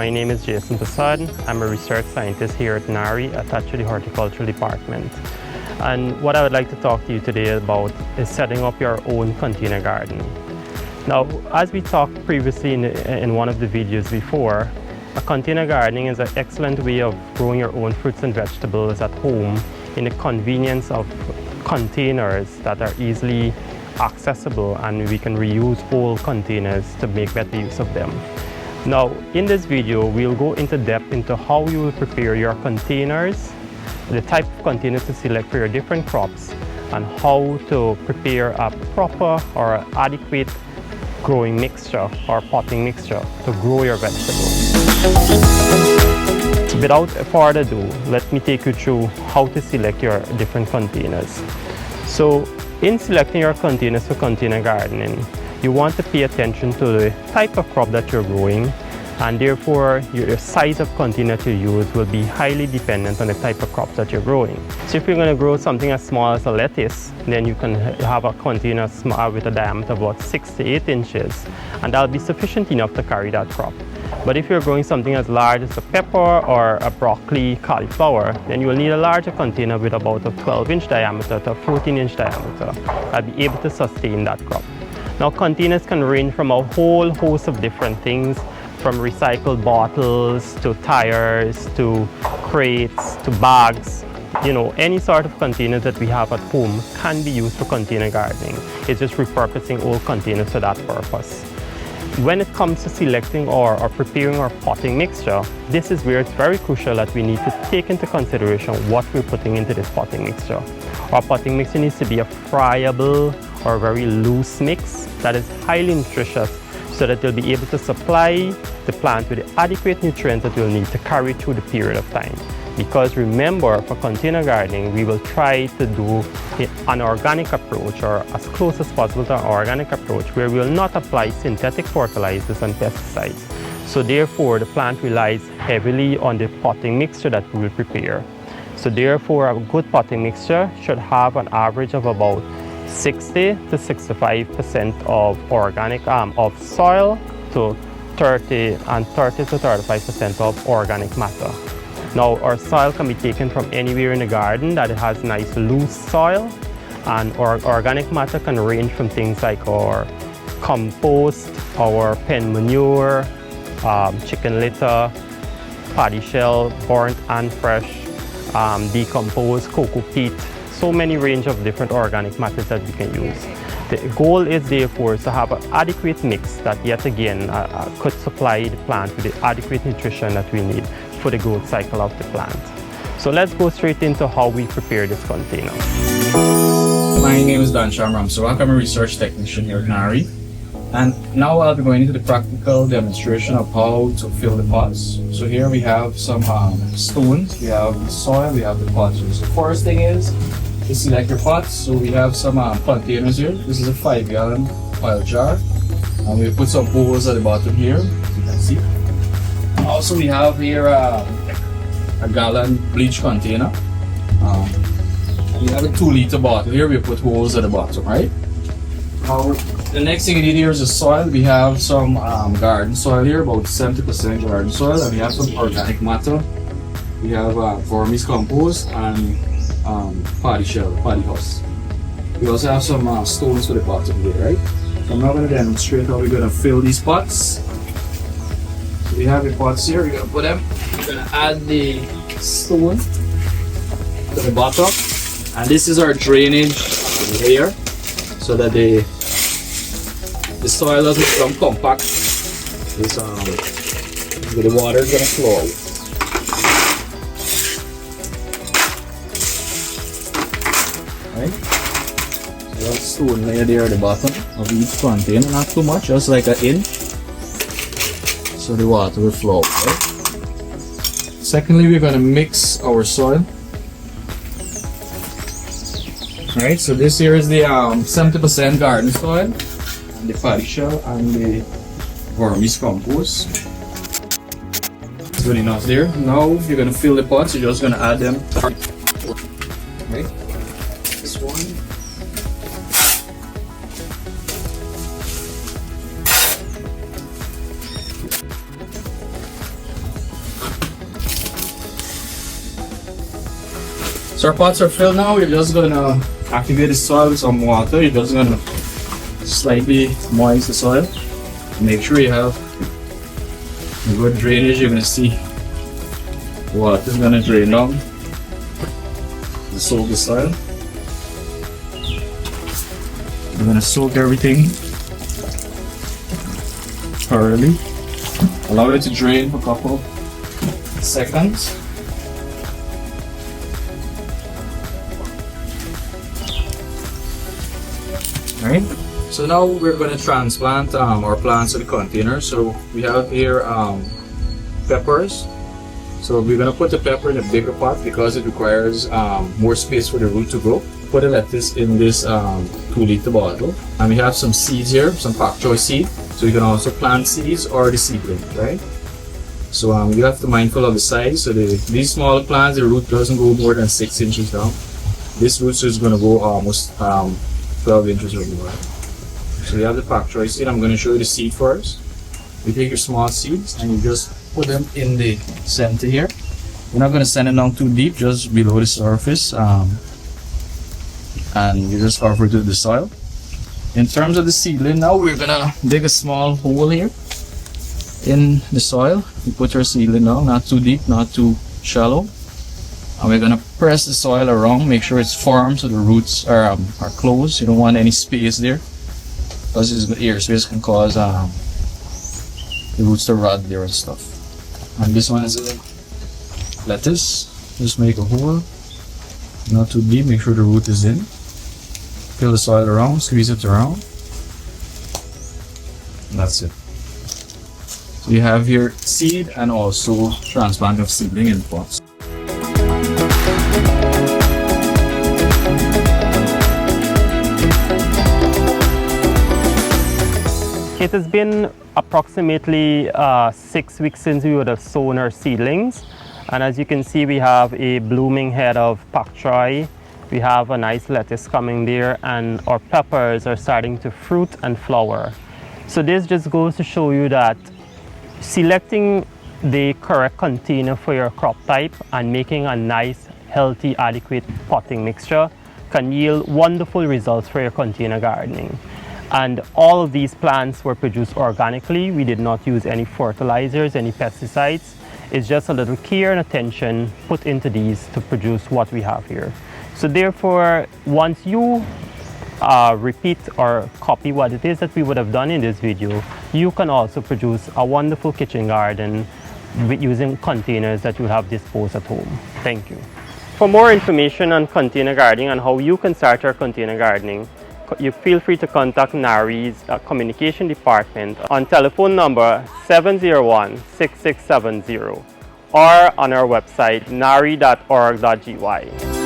My name is Jason Prasad. I'm a research scientist here at NARI attached to the Horticultural Department. And what I would like to talk to you today about is setting up your own container garden. Now, as we talked previously in one of the videos before, a container gardening is an excellent way of growing your own fruits and vegetables at home in the convenience of containers that are easily accessible, and we can reuse old containers to make better use of them. Now, in this video, we'll go into depth into how you will prepare your containers, the type of containers to select for your different crops, and how to prepare a proper or adequate growing mixture or potting mixture to grow your vegetables. Without further ado, let me take you through how to select your different containers. So, in selecting your containers for container gardening, you want to pay attention to the type of crop that you're growing, and therefore your size of container to use will be highly dependent on the type of crops that you're growing. So if you're going to grow something as small as a lettuce, then you can have a container with a diameter of about 6 to 8 inches, and that'll be sufficient enough to carry that crop. But if you're growing something as large as a pepper or a broccoli, cauliflower, then you will need a larger container with about a 12-inch diameter to a 14-inch diameter that'll be able to sustain that crop. Now, containers can range from a whole host of different things, from recycled bottles to tires to crates to bags. You know, any sort of containers that we have at home can be used for container gardening. It's just repurposing old containers for that purpose. When it comes to selecting or preparing our potting mixture, this is where it's very crucial that we need to take into consideration what we're putting into this potting mixture. Our potting mixture needs to be a friable or very loose mix that is highly nutritious, so that they'll be able to supply the plant with the adequate nutrients that you'll need to carry through the period of time. Because remember, for container gardening, we will try to do an organic approach, or as close as possible to an organic approach, where we will not apply synthetic fertilizers and pesticides. So therefore, the plant relies heavily on the potting mixture that we will prepare. So therefore, a good potting mixture should have an average of about 60 to 65% of organic of soil to 30 to 35% of organic matter. Now, our soil can be taken from anywhere in the garden that it has nice loose soil, and our organic matter can range from things like our compost, our pen manure, chicken litter, paddy shell, burnt and fresh, decomposed cocoa peat. So many range of different organic matters that we can use. The goal is therefore to have an adequate mix that yet again could supply the plant with the adequate nutrition that we need for the growth cycle of the plant. So let's go straight into how we prepare this container. My name is Dan Shamram. So I'm a research technician here at NARI. And now I'll be going into the practical demonstration of how to fill the pots. So here we have some stones, we have the soil, we have the pots. So the first thing is to select your pots. So we have some containers here. This is a 5-gallon oil jar. And we put some holes at the bottom here, as you can see. Also we have here a gallon bleach container. And we have a 2-liter bottle here. We put holes at the bottom, right? The next thing we need here is the soil. We have some garden soil here, about 70% garden soil, and we have some organic matter. We have vermis compost and paddy shell, paddy husk. We also have some stones for the bottom here, right? So I'm now going to demonstrate how we're going to fill these pots. So we have the pots here. We're going to put them. We're going to add the stone to the bottom, and this is our drainage layer, so that the soil doesn't become compact. The water is going to flow out. Right? So that's stone layer there at the bottom of each container, not too much, just like an inch, so the water will flow out. Right? Secondly, we're going to mix our soil. Right, so this here is the 70% garden soil, and the paddy shell, and the vermis compost. It's good enough there. Now you're going to fill the pots. You're just going to add them. Right, this one. So our pots are filled now. We're just gonna activate the soil with some water. You're just gonna slightly moist the soil. Make sure you have a good drainage. You're gonna see water is gonna drain down to soak the soil. We're gonna soak everything thoroughly. Allow it to drain for a couple seconds. Alright, so now we're going to transplant our plants to the container. So we have here peppers. So we're going to put the pepper in a bigger pot because it requires more space for the root to grow. Put the lettuce in this 2-liter bottle. And we have some seeds here, some pak choy seed. So you can also plant seeds or the seedling, right? So you have to be mindful of the size. So these smaller plants, the root doesn't go more than 6 inches down. This root is going to go almost 12 inches or more. So you have the pak choy seed. I'm going to show you the seed first. You take your small seeds and you just put them in the center here. You're not going to send it down too deep, just below the surface. And you just cover it with the soil. In terms of the seedling, now we're going to dig a small hole here in the soil. We put our seedling down, not too deep, not too shallow. And we're gonna press the soil around, make sure it's firm so the roots are closed. You don't want any space there, because air space can cause the roots to rot there and stuff. And this one is a lettuce. Just make a hole, not too deep. Make sure the root is in. Fill the soil around, squeeze it around. And that's it. So you have here seed and also transplant of seedling in pots. It has been approximately 6 weeks since we would have sown our seedlings, and as you can see, we have a blooming head of pak choy. We have a nice lettuce coming there, and our peppers are starting to fruit and flower. So this just goes to show you that selecting the correct container for your crop type and making a nice, healthy, adequate potting mixture can yield wonderful results for your container gardening. And all of these plants were produced organically. We did not use any fertilizers, any pesticides. It's just a little care and attention put into these to produce what we have here. So therefore, once you repeat or copy what it is that we would have done in this video, you can also produce a wonderful kitchen garden with using containers that you have disposed at home. Thank you. For more information on container gardening and how you can start your container gardening, you feel free to contact NARI's communication department on telephone number 701-6670 or on our website nari.org.gy.